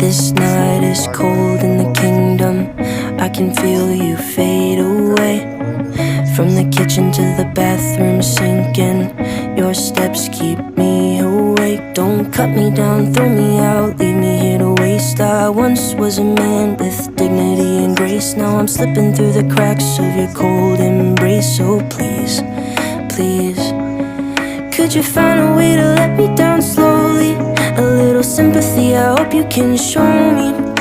This night is cold in the kingdom. I can feel you fade away. From the kitchen to the bathroom sinking, your steps keep me awake. Don't cut me down, throw me out, leave me here to waste. I once was a man with dignity and grace. Now I'm slipping through the cracks of your cold embrace. So please, please, could you find a way to let me down slowly? A little sympathy, I hope you can show me.